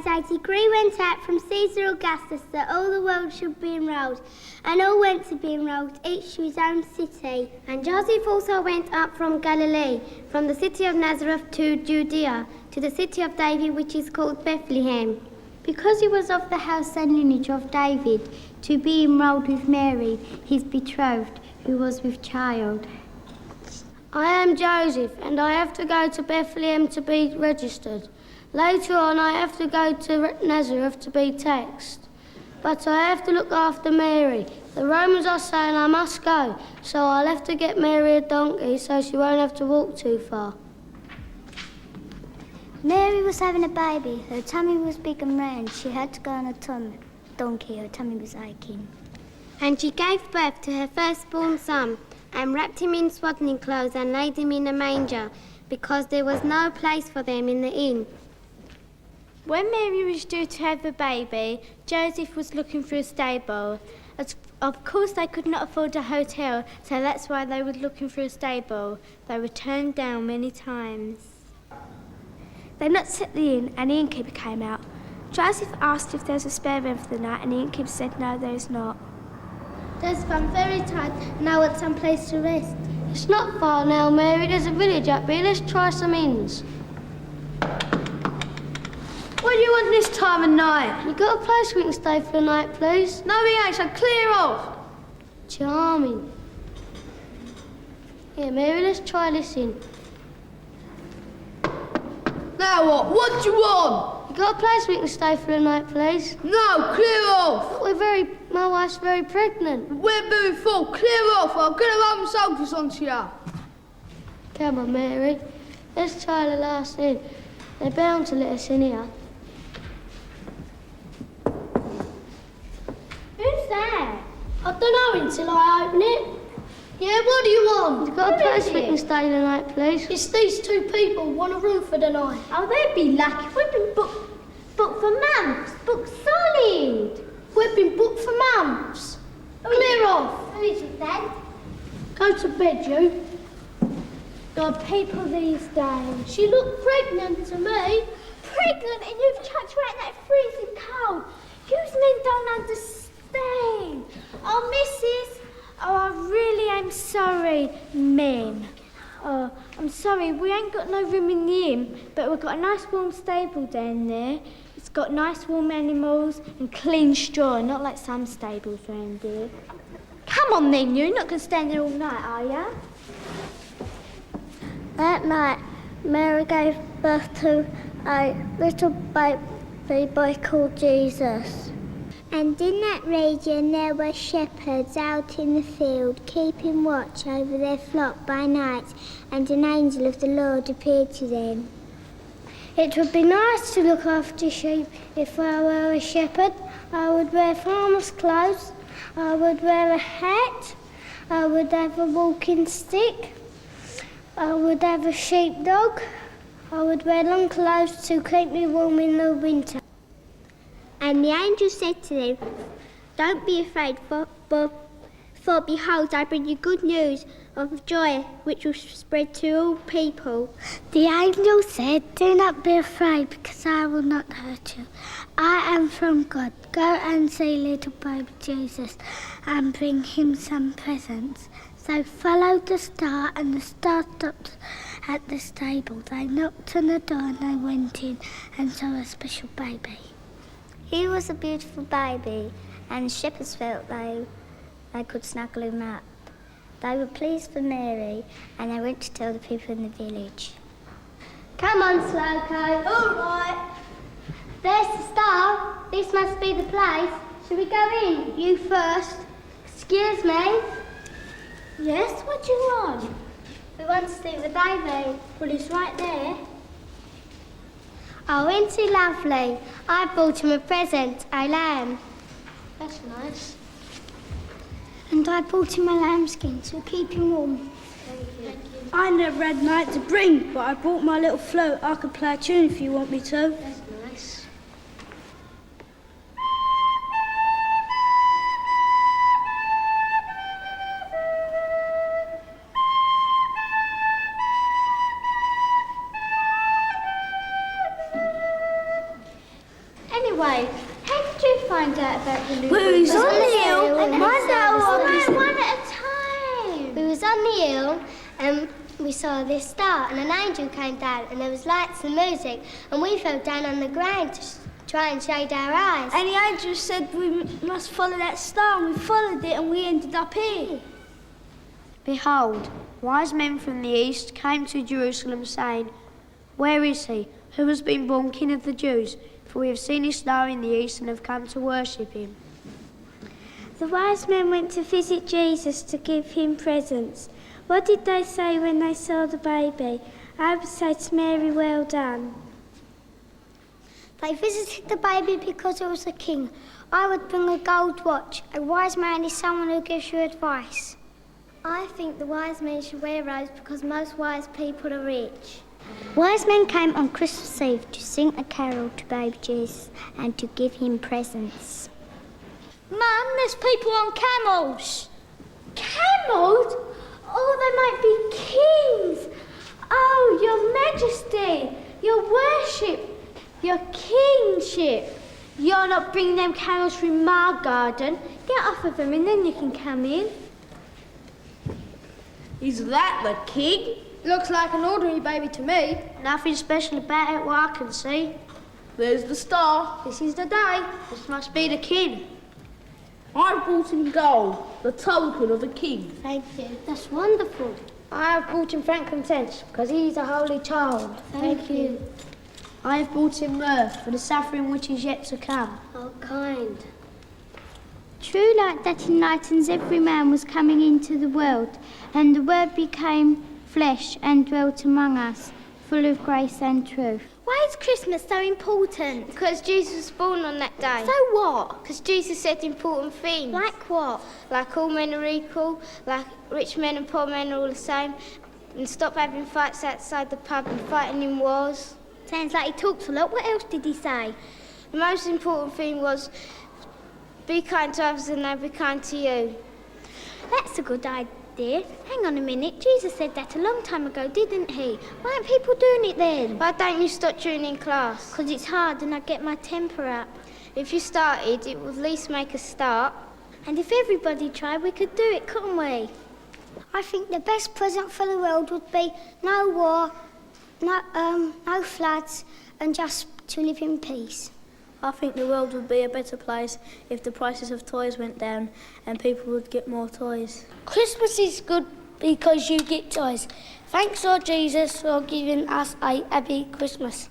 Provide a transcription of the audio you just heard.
days a decree went out from Caesar Augustus that all the world should be enrolled, and all went to be enrolled, each to his own city. And Joseph also went up from Galilee, from the city of Nazareth to Judea, to the city of David, which is called Bethlehem, because he was of the house and lineage of David, to be enrolled with Mary, his betrothed, who was with child. I am Joseph, and I have to go to Bethlehem to be registered. Later on, I have to go to Nazareth to be taxed. But I have to look after Mary. The Romans are saying I must go, so I'll have to get Mary a donkey so she won't have to walk too far. Mary was having a baby. Her tummy was big and round. She had to go on a donkey. Her tummy was aching. And she gave birth to her firstborn son, and wrapped him in swaddling clothes and laid him in a manger, because there was no place for them in the inn. When Mary was due to have a baby, Joseph was looking for a stable. Of course, they could not afford a hotel, so that's why they were looking for a stable. They were turned down many times. They knocked at the inn, and the innkeeper came out. Joseph asked if there was a spare room for the night, and the innkeeper said no, there is not. Joseph, I'm very tired, and I want some place to rest. It's not far now, Mary. There's a village up here. Let's try some inns. What do you want this time of night? You got a place we can stay for the night, please? No, we ain't, so clear off. Charming. Here, Mary, let's try this in. Now what? What do you want? You got a place we can stay for the night, please? No, clear off. My wife's very pregnant. We're very full. Clear off. I'll get a Roman soldiers onto you. Come on, Mary. Let's try the last inn. They're bound to let us in here. Who's there? I don't know until I open it. Yeah, what do you want? You got a place we can stay the night, please? It's these two people want a room for the night. Oh, they'd be lucky. We've been booked for months. Booked solid. We've been booked for months. Clear off. Who is it then? Go to bed, you. God, people these days. She looked pregnant to me. Pregnant, and you've chucked her out in that freezing cold. You men don't understand. Oh, missus. Oh, I really am sorry, men. Oh, I'm sorry, we ain't got no room in the inn, but we've got a nice warm stable down there. It's got nice warm animals and clean straw, not like some stables round here. Come on then, you're not going to stand there all night, are you? That night, Mary gave birth to a little baby boy called Jesus. And in that region there were shepherds out in the field, keeping watch over their flock by night, and an angel of the Lord appeared to them. It would be nice to look after sheep if I were a shepherd. I would wear farmer's clothes, I would wear a hat, I would have a walking stick, I would have a sheepdog, I would wear long clothes to keep me warm in the winter. And the angel said to them, "Don't be afraid, for behold, I bring you good news of joy, which will spread to all people." The angel said, "Do not be afraid, because I will not hurt you. I am from God. Go and see little baby Jesus and bring him some presents." They followed the star, and the star stopped at the stable. They knocked on the door and they went in and saw a special baby. He was a beautiful baby, and the shepherds felt they could snuggle him up. They were pleased for Mary, and they went to tell the people in the village. Come on, Slowcoat. All right. There's the star. This must be the place. Shall we go in? You first. Excuse me. Yes, what do you want? We want to see the baby. Well, it's right there. Oh, isn't he lovely? I bought him a present, a lamb. That's nice. And I bought him a lambskin to keep him warm. Thank you. I never had night to bring, but I brought my little flute. I could play a tune if you want me to. That's nice. find out about the new We was on the hill. One at a time. We was on the hill and we saw this star and an angel came down and there was lights and music and we fell down on the ground to try and shade our eyes. And the angel said we must follow that star, and we followed it and we ended up here. Behold, wise men from the east came to Jerusalem, saying, Where is he who has been born King of the Jews? For we have seen his star in the east and have come to worship him. The wise men went to visit Jesus to give him presents. What did they say when they saw the baby? I would say to Mary, well done. They visited the baby because it was a king. I would bring a gold watch. A wise man is someone who gives you advice. I think the wise men should wear robes because most wise people are rich. Wise men came on Christmas Eve to sing a carol to baby Jesus and to give him presents. Mum, there's people on camels. Camels? Oh, they might be kings. Oh, your majesty, your worship, your kingship. You're not bringing them camels through my garden. Get off of them and then you can come in. Is that the king? Looks like an ordinary baby to me. Nothing special about it, what I can see. There's the star. This is the day. This must be the king. I brought him gold, the token of a king. Thank you. That's wonderful. I have brought him frankincense because he is a holy child. Thank you. I have brought him myrrh for the suffering which is yet to come. How kind. True light that enlightens every man was coming into the world, and the Word became flesh and dwelt among us, full of grace and truth. Why is Christmas so important? Because Jesus was born on that day. So what? Because Jesus said important things. Like what? Like all men are equal, like rich men and poor men are all the same, and stop having fights outside the pub and fighting in wars. Sounds like he talks a lot. What else did he say? The most important thing was be kind to others and they'll be kind to you. That's a good idea. Hang on a minute. Jesus said that a long time ago, didn't he? Why aren't people doing it then? Why don't you stop during in class? Because it's hard and I get my temper up. If you started, it would at least make a start. And if everybody tried, we could do it, couldn't we? I think the best present for the world would be no war, no floods, and just to live in peace. I think the world would be a better place if the prices of toys went down and people would get more toys. Christmas is good because you get toys. Thanks, Lord Jesus, for giving us a happy Christmas.